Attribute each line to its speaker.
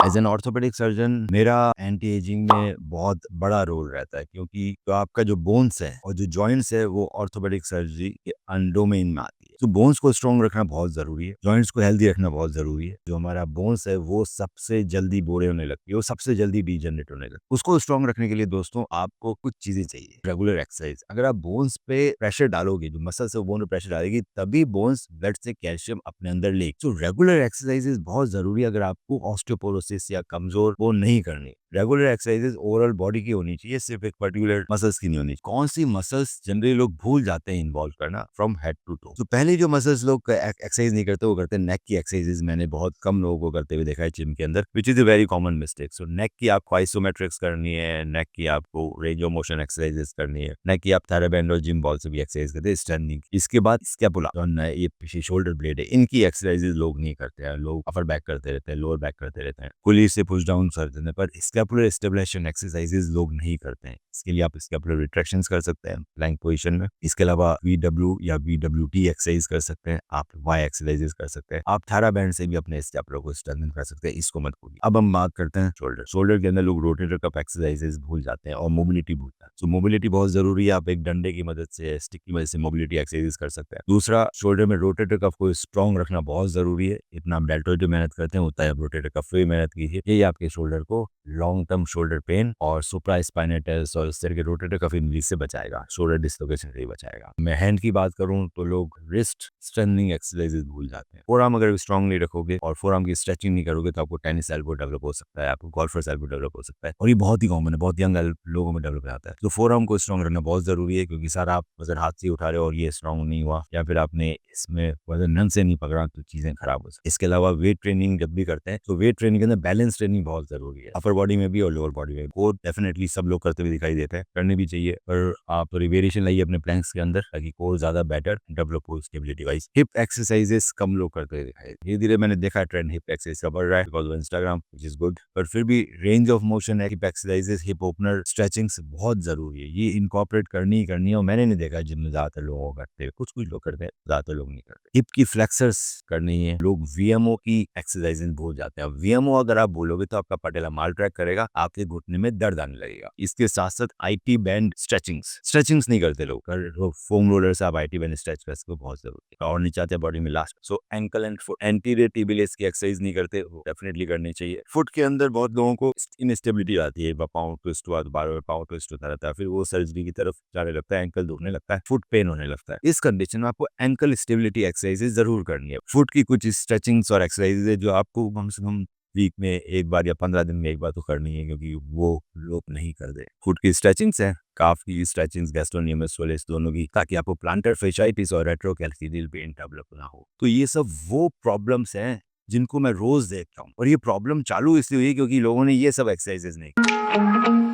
Speaker 1: As an orthopaedic surgeon मेरा anti ageing में बहुत बड़ा रोल रहता है, क्योंकि तो आपका जो बोन्स है और जो जॉइंट्स है वो ऑर्थोपेडिक सर्जरी के डोमेन में आती है। तो बोन्स को स्ट्रॉन्ग रखना बहुत जरूरी है, जॉइंट्स को हेल्दी रखना बहुत जरूरी है। जो हमारा बोन्स है वो सबसे जल्दी बोरे होने लगती है, वो सबसे जल्दी डीजनरेट होने लगती है। उसको स्ट्रॉन्ग रखने के लिए दोस्तों आपको कुछ चीजें चाहिए। रेगुलर एक्सरसाइज, अगर आप बोन्स पे प्रेशर डालोगे, जो मसल्स है वो बोन पे प्रेशर डालेगी, तभी बोन्स ब्लड से कैल्शियम अपने अंदर ले। तो रेगुलर एक्सरसाइजेज बहुत जरूरी है अगर आपको ऑस्टियोपोरोसिस या कमजोर बोन नहीं करनी। रेगुलर एक्सरसाइजेज ओवरऑल बॉडी की होनी चाहिए, सिर्फ एक पर्टिकुलर मसल्स की नहीं होनी चाहिए। कौन सी मसल्स जनरली लोग भूल जाते हैं इन्वॉल्व करना? From head to toe. तो पहले जो मसल्स लोग एक्सरसाइज नहीं करते वो करते हैं नेक की एक्सरसाइजेज। मैंने बहुत कम लोगों को करते हुए देखा है जिम के अंदर, which is a very common mistake. So neck की आपको आइसोमेट्रिक्स करनी है, नेक की आपको रेंज ऑफ मोशन एक्सरसाइजेज करनी है, नेक की आप थायराबैंड और जिम बॉल से भी एक्सरसाइज करते हैं, स्ट्रेंथनिंग। इसके बाद स्कैपुला, ये पीछे शोल्डर ब्लेड है, इनकी एक्सरसाइजेज लोग नहीं करते हैं। लोग अपर बैक करते रहते हैं, लोअर बैक करते रहते हैं, पुली से पुश डाउन करते हैं, पर स्कैपुलर स्टेबलाइजेशन एक्सरसाइजेज लोग नहीं करते हैं। इसके लिए आप स्कैपुलर रिट्रैक्शंस कर सकते हैं प्लैंक पोजीशन में। इसके अलावा VW या VWT एक्सरसाइज कर सकते हैं, आप वाई एक्सरसाइजेज कर सकते हैं, आप थायराबैंड से भी अपने स्कैपुलर को स्ट्रेंथन कर सकते हैं। इसको मत भूलिए। अब हम बात करते हैं शोल्डर। शोल्डर के अंदर लोग रोटेटर कफ एक्सरसाइजेज भूल जाते हैं और मोबिलिटी भूल जाते हैं। तो मोबिलिटी बहुत जरूरी है। आप एक डंडे की मदद से, स्टिक की मदद से मोबिलिटी एक्सरसाइज कर सकते हैं। दूसरा, शोल्डर में रोटेटर कफ को स्ट्रॉन्ग रखना बहुत जरूरी है। इतना आप डेल्टोइड मेहनत करते हैं उतना आप रोटेटर कफ पे भी मेहनत कीजिए। यही आपके शोल्डर को लॉन्ग टर्म शोल्डर पेन और सुप्रा स्पाइनेटस और इस तरह के रोटेटर कफ इंजरी से बचाएगा, शोल्डर डिस्लोकेशन से बचाएगा। मैं हैंड की बात करूं तो लोग रिस्ट स्ट्रेंथनिंग एक्सरसाइजेज भूल जाते हैं। फोरआर्म अगर स्ट्रॉन्ग नहीं रखोगे और फोरआर्म की स्ट्रेचिंग नहीं करोगे तो आपको टेनिस एल्बो डेवलप हो सकता है, आपको गोल्फर्स एल्बो डेवलप हो सकता है, और ये बहुत ही कॉमन है, बहुत यंग लोगों में डेवलप आता है। तो फोरआर्म को स्ट्रॉन्ग रखना बहुत जरूरी है, क्योंकि सारा आप वजन हाथ से उठा रहे हो और ये स्ट्रॉन्ग नहीं हुआ, या फिर आपने इसमें वजन नन से नहीं पकड़ा, तो चीजें खराब हो सकती है। इसके अलावा वेट ट्रेनिंग जब भी करते हैं तो वेट ट्रेनिंग के अंदर बैलेंस ट्रेनिंग बहुत जरूरी है, अपर बॉडी में भी और लोअर बॉडी में। वो डेफिनेटली सब लोग करते हुए दिखाई देते हैं, करने भी चाहिए, पर आप थोड़ी वेरिएशन लाइए अपने प्लैंक्स के अंदर ताकि कोर ज्यादा बेटर डेवलप हो स्टेबिलिटी वाइज। हिप एक्सरसाइजेस कम लोग करते हुए दिखाई, धीरे धीरे मैंने देखा ट्रेंड हिप एक्सरसाइज का बढ़ रहा है because of Instagram, which is good, पर फिर भी रेंज ऑफ मोशन है, hip exercises, hip opener, stretchings बहुत जरूरी है। ये इनकॉर्पोरेट करनी ही करनी है, और मैंने नहीं देखा जिम में ज्यादातर लोगों को करते हुए। कुछ कुछ लोग करते हैं, ज्यादातर लोग नहीं करते। हिप की फ्लेक्सर्स करनी है। लोग VMO की एक्सरसाइजेस भूल जाते हैं। VMO अगर आप बोलोगे तो आपका पटेला माल ट्रैक करेगा, आपके घुटने में दर्द आने लगेगा। इसके साथ साथ IT बैंड स्ट्रेचिंग्स नहीं करते लोग, पर फोम रोलर से आप IT बैंड स्ट्रेच कर सकते हो, बहुत जरूरी है। और नहीं चाहते बॉडी में last. So ankle and foot anterior tibialis की एक्सरसाइज नहीं करते, वो डेफिनेटली करनी चाहिए। फुट के अंदर बहुत लोगों को इनस्टेबिलिटी आती है, पाँव ट्विस्ट हुआ तो बार बार पाँव ट्विस्ट होता रहता है, फिर वो सर्जरी की तरफ जाने लगता है, एंकल दुखने लगता है, फुट पेन होने लगता है। इस कंडीशन में आपको एंकल स्टेबिलिटी एक्सरसाइजेज जरूर करनी है। फुट की कुछ स्ट्रेचिंग्स और एक्सरसाइजेज है जो आपको कम से कम वीक में एक बार या 15 दिन में एक बार तो करनी है, क्योंकि वो लोग नहीं कर दे। फुट की स्ट्रेचिंग्स है, काफ की स्ट्रेचिंग्स, गैस्ट्रोनियमस सोलेस दोनों की, ताकि आपको प्लांटर फेशियाइटिस और रेट्रोकैल्सिडियल पेन डेवलप ना हो। तो ये सब वो प्रॉब्लम्स हैं जिनको मैं रोज देखता हूँ, और ये प्रॉब्लम चालू इसलिए हुई क्योंकि लोगों ने ये सब एक्सरसाइजेज नहीं की।